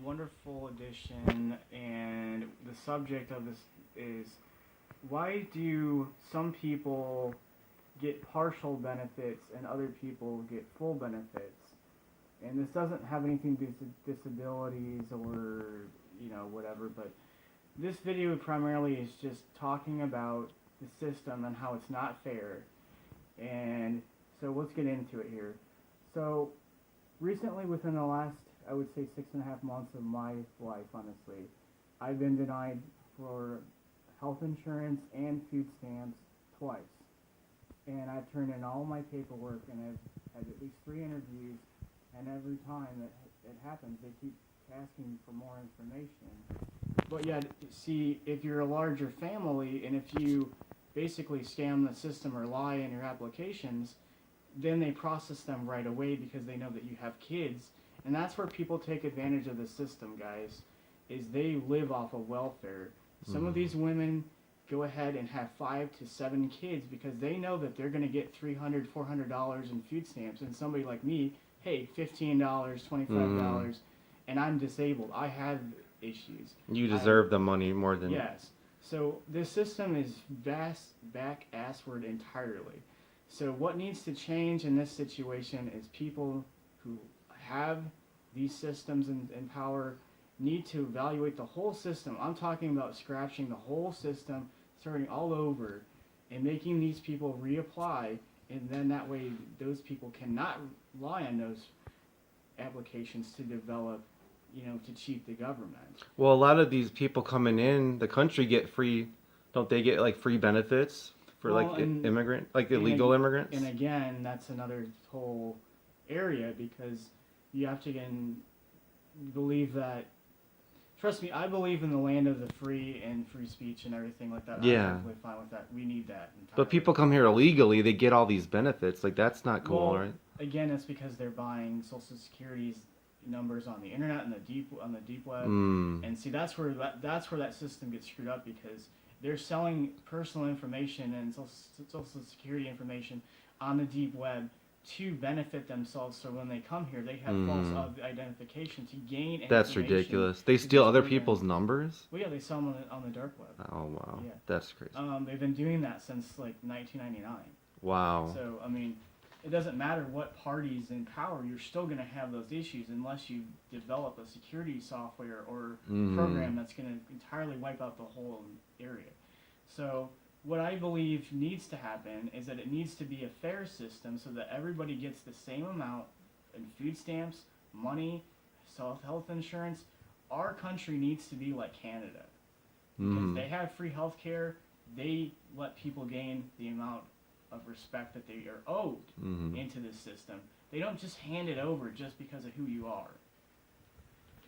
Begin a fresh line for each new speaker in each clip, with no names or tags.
wonderful edition, and the subject of this is why do some people get partial benefits and other people get full benefits? And this doesn't have anything to do with disabilities or, whatever, but this video primarily is just talking about the system and how it's not fair. And so let's get into it here. So recently, within the last, I would say 6.5 months of my life, honestly, I've been denied for health insurance and food stamps twice. And I've turned in all my paperwork, and I've had at least 3 interviews, and every time that it happens, they keep asking for more information. But yet, see, if you're a larger family, and if you basically scam the system or lie in your applications, then they process them right away because they know that you have kids. And that's where people take advantage of the system, guys, is they live off of welfare. Some of these women go ahead and have 5 to 7 kids because they know that they're going to get $300, $400 in food stamps. And somebody like me, hey, $15, $25, and I'm disabled. I have issues.
You deserve the money more than...
Yes. So this system is back-assward entirely. So what needs to change in this situation is people who have these systems in power need to evaluate the whole system. I'm talking about scratching the whole system, starting all over, and making these people reapply, and then that way those people cannot rely on those applications to develop, to cheat the government.
Well, a lot of these people coming in the country get free, don't they get like free benefits for illegal immigrants?
And again, that's another whole area because you have to again believe that. Trust me, I believe in the land of the free and free speech and everything like that.
Yeah.
I'm perfectly fine with that. We need that entirely.
But people come here illegally, they get all these benefits. Like, that's not cool, right?
Again, it's because they're buying Social Security's numbers on the internet and on the deep web. And see, that's where that system gets screwed up because they're selling personal information and Social Security information on the deep web to benefit themselves, so when they come here, they have false identification to gain information.
That's ridiculous. They steal other people's numbers?
Well, yeah, they sell them on the dark web.
Oh, wow.
Yeah.
That's crazy.
They've been doing that since, 1999.
Wow.
So, it doesn't matter what party's in power, you're still going to have those issues unless you develop a security software or program that's going to entirely wipe out the whole area. So what I believe needs to happen is that it needs to be a fair system so that everybody gets the same amount in food stamps, money, health insurance. Our country needs to be like Canada. Because they have free health care, they let people gain the amount of respect that they are owed into this system. They don't just hand it over just because of who you are.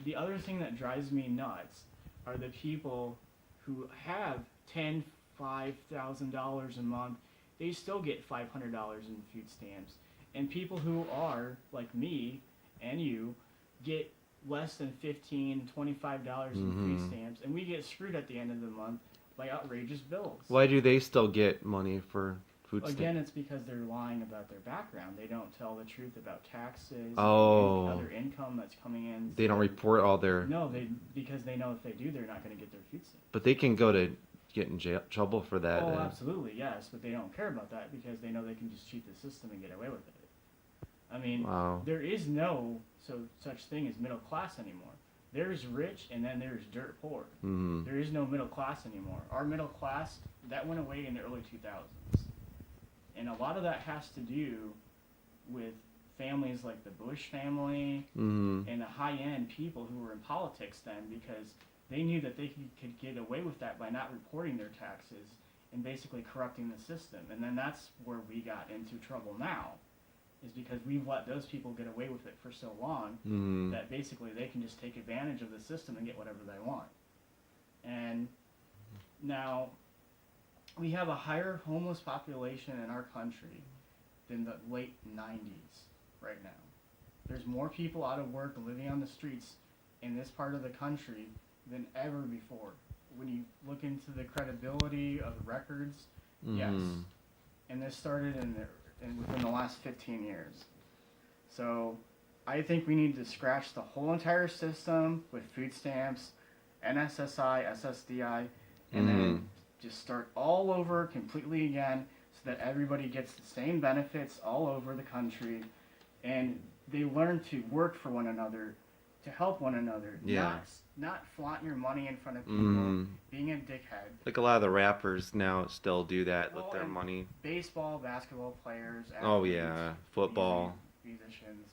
The other thing that drives me nuts are the people who have $5,000 a month, they still get $500 in food stamps. And people who are, like me and you, get less than $15, $25 in food stamps, and we get screwed at the end of the month by outrageous bills.
Why do they still get money for food stamps?
Again, it's because they're lying about their background. They don't tell the truth about taxes and other income that's coming in.
They don't report all their...
No, because they know if they do, they're not going to get their food stamps.
But they can go to get in trouble for that.
Oh, absolutely, yes, but they don't care about that because they know they can just cheat the system and get away with it.
Wow.
There is no such thing as middle class anymore. There's rich and then there's dirt poor. There is no middle class anymore. Our middle class, that went away in the early 2000s. And a lot of that has to do with families like the Bush family and the high-end people who were in politics then because they knew that they could get away with that by not reporting their taxes and basically corrupting the system. And then that's where we got into trouble now, is because we've let those people get away with it for so long that basically they can just take advantage of the system and get whatever they want. And now we have a higher homeless population in our country than the late 90s right now. There's more people out of work living on the streets in this part of the country than ever before. When you look into the credibility of the records, yes. And this started within the last 15 years. So I think we need to scratch the whole entire system with food stamps, NSSI, SSDI, and then just start all over completely again so that everybody gets the same benefits all over the country, and they learn to work for one another, to help one another, not flaunt your money in front of people, being a dickhead.
Like a lot of the rappers now still do that with their
and
money.
Baseball, basketball players, athletes,
Oh yeah, football.
musicians.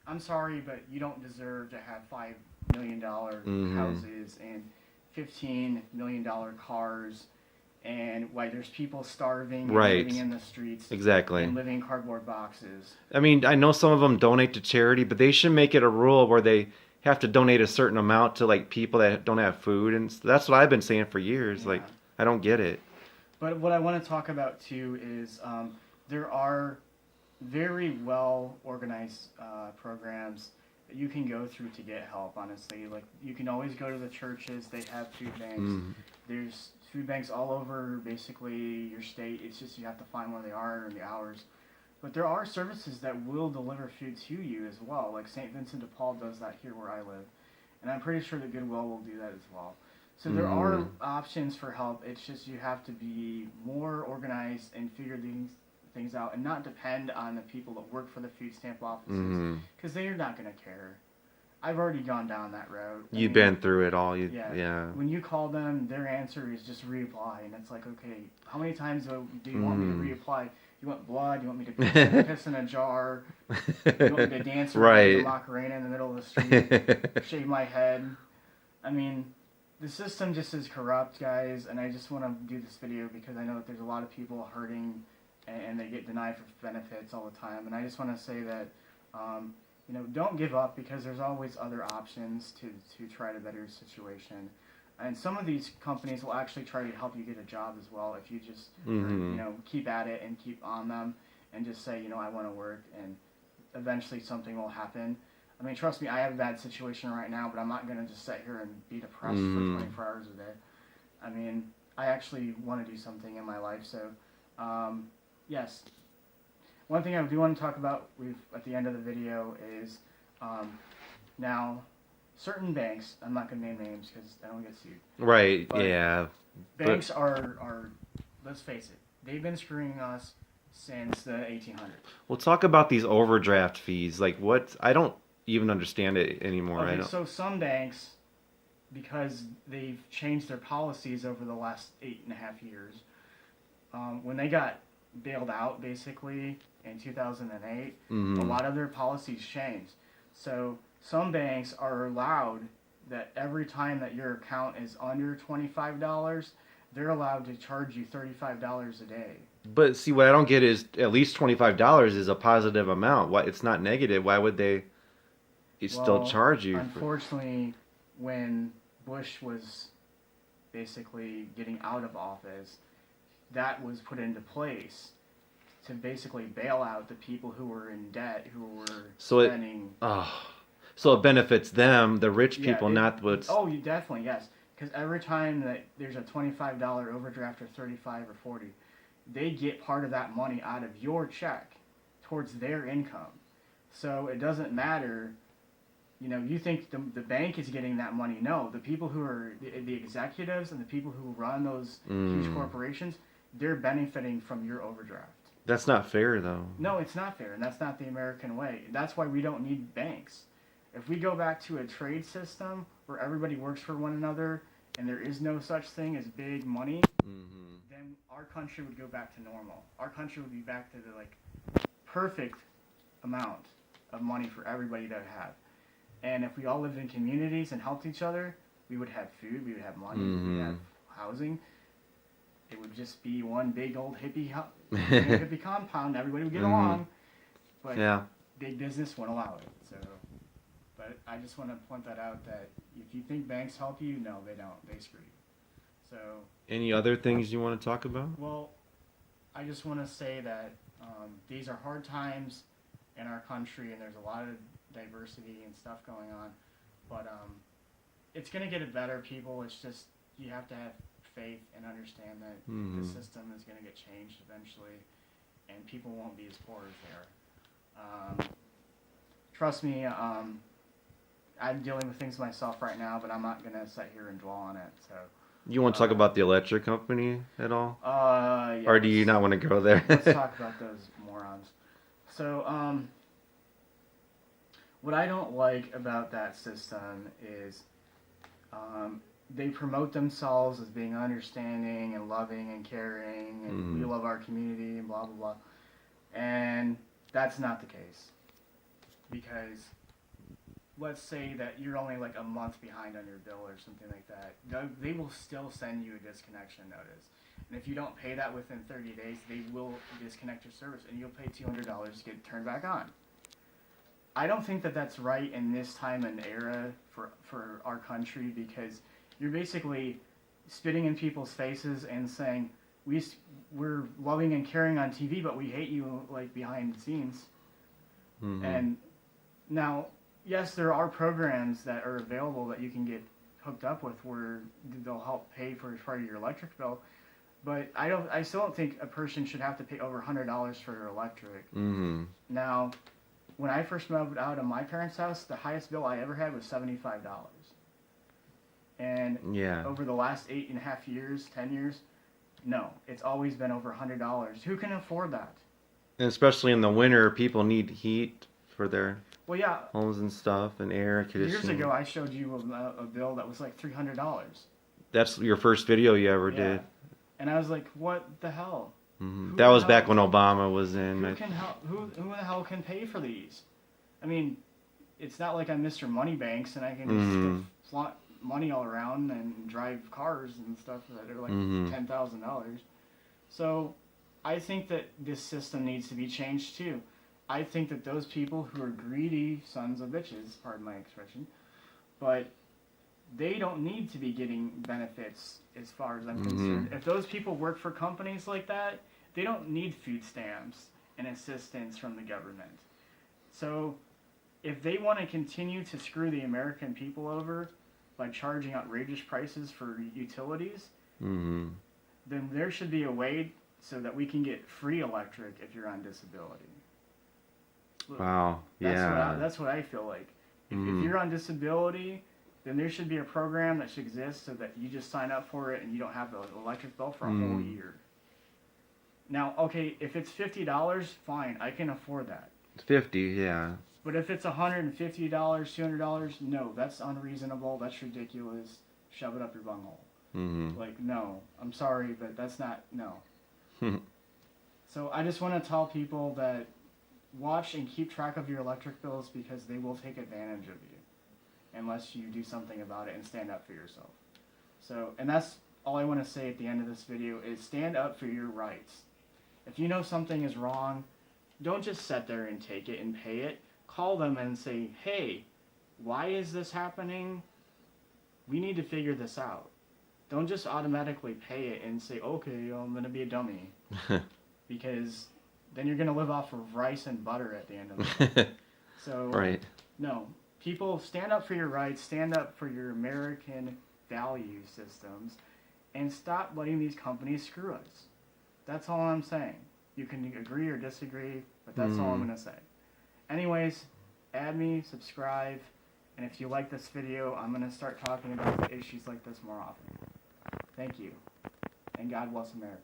I'm sorry, but you don't deserve to have $5 million houses and $15 million cars, and why there's people starving and living in the streets,
exactly,
and living in cardboard boxes.
I mean, I know some of them donate to charity, but they should make it a rule where they have to donate a certain amount to like people that don't have food, and that's what I've been saying for years.
Yeah.
Like, I don't get it.
But what I want to talk about too is there are very well organized programs that you can go through to get help. Honestly, like you can always go to the churches. They have food banks. There's food banks all over basically your state. It's just you have to find where they are and the hours. But there are services that will deliver food to you as well. Like St. Vincent de Paul does that here where I live, and I'm pretty sure that Goodwill will do that as well. So there are options for help. It's just you have to be more organized and figure things out, and not depend on the people that work for the food stamp offices, because they're not going to care. I've already gone down that road.
You've been through it all. Yeah.
When you call them, their answer is just reapply, and it's like, okay, how many times do you want me to reapply? You want blood? You want me to piss in a jar? You want me to dance around the Macarena in the middle of the street? Shave my head? I mean, the system just is corrupt, guys, and I just want to do this video because I know that there's a lot of people hurting and they get denied for benefits all the time. And I just want to say that, don't give up, because there's always other options to try to better your situation. And some of these companies will actually try to help you get a job as well if you just, keep at it and keep on them and just say, I want to work, and eventually something will happen. I mean, trust me, I have a bad situation right now, but I'm not going to just sit here and be depressed for 24 hours a day. I mean, I actually want to do something in my life, so, yes. One thing I do want to talk about at the end of the video is, now, certain banks, I'm not going to name names because I don't get sued.
Right, yeah.
Banks are, let's face it, they've been screwing us since the 1800s.
Well, talk about these overdraft fees. Like, what? I don't even understand it anymore.
Okay, so some banks, because they've changed their policies over the last 8.5 years, when they got bailed out, basically, in 2008, a lot of their policies changed. So some banks are allowed that every time that your account is under $25, they're allowed to charge you $35 a day.
But see, what I don't get is at least $25 is a positive amount. Why it's not negative? Why would they still charge you?
Unfortunately, when Bush was basically getting out of office, that was put into place to basically bail out the people who were in debt, who were spending.
So it benefits them, the rich people, not what's.
Oh, you definitely, yes. Because every time that there's a $25 overdraft or $35 or $40, they get part of that money out of your check towards their income. So it doesn't matter. You think the bank is getting that money. No, the people who are the executives and the people who run those huge corporations, they're benefiting from your overdraft.
That's not fair, though.
No, it's not fair, and that's not the American way. That's why we don't need banks. If we go back to a trade system where everybody works for one another and there is no such thing as big money, then our country would go back to normal. Our country would be back to the perfect amount of money for everybody to have. And if we all lived in communities and helped each other, we would have food, we would have money, we would have housing. It would just be one big old hippie compound. Everybody would get along, but big business won't allow it. So, but I just want to point that out, that if you think banks help you, no, they don't. They screw you. So.
Any other things you want to talk about?
Well, I just want to say that these are hard times in our country, and there's a lot of diversity and stuff going on. But it's going to get better, people. It's just you have to have faith and understand that the system is going to get changed eventually, and people won't be as poor as they are. trust me, I'm dealing with things myself right now, but I'm not gonna sit here and dwell on it. So.
You want to talk about the electric company at all?
Yeah.
Or do you not want to go there?
Let's talk about those morons. So, what I don't like about that system is, they promote themselves as being understanding and loving and caring, and we love our community and blah blah blah. And that's not the case, because let's say that you're only like a month behind on your bill or something like that, they will still send you a disconnection notice. And if you don't pay that within 30 days, they will disconnect your service and you'll pay $200 to get it turned back on. I don't think that that's right in this time and era for our country, because you're basically spitting in people's faces and saying, we're loving and caring on TV, but we hate you like behind the scenes. And now, yes, there are programs that are available that you can get hooked up with where they'll help pay for part of your electric bill, but I still don't think a person should have to pay over $100 for their electric. Now, when I first moved out of my parents' house, the highest bill I ever had was $75. And over the last 8.5 years, 10 years, no, it's always been over $100. Who can afford that?
And especially in the winter, people need heat for their homes and stuff, and air conditioning.
Years ago, I showed you a bill that was like $300.
That's your first video you ever did.
And I was like, what the hell?
That was back when Obama was in.
Who the hell can pay for these? I mean, it's not like I'm Mr. Moneybanks and I can just flaunt money all around and drive cars and stuff that are like $10,000. So I think that this system needs to be changed too. I think that those people who are greedy sons of bitches, pardon my expression, but they don't need to be getting benefits as far as I'm concerned. If those people work for companies like that, they don't need food stamps and assistance from the government. So if they want to continue to screw the American people over by charging outrageous prices for utilities, then there should be a way so that we can get free electric if you're on disability.
Wow.
That's what I feel like. If you're on disability, then there should be a program that should exist so that you just sign up for it and you don't have an electric bill for a whole year. Now, okay, if it's $50, fine, I can afford that.
50, yeah.
But if it's $150, $200, no, that's unreasonable. That's ridiculous. Shove it up your bunghole. Like, no, I'm sorry, but that's not, no. So I just want to tell people that watch and keep track of your electric bills, because they will take advantage of you unless you do something about it and stand up for yourself. So, and that's all I want to say at the end of this video is stand up for your rights. If you know something is wrong, don't just sit there and take it and pay it. Call them and say, hey, why is this happening? We need to figure this out. Don't just automatically pay it and say, okay, I'm going to be a dummy. Because then you're going to live off of rice and butter at the end of the day. So, no. People, stand up for your rights, stand up for your American value systems, and stop letting these companies screw us. That's all I'm saying. You can agree or disagree, but that's all I'm going to say. Anyways, add me, subscribe, and if you like this video, I'm going to start talking about issues like this more often. Thank you, and God bless America.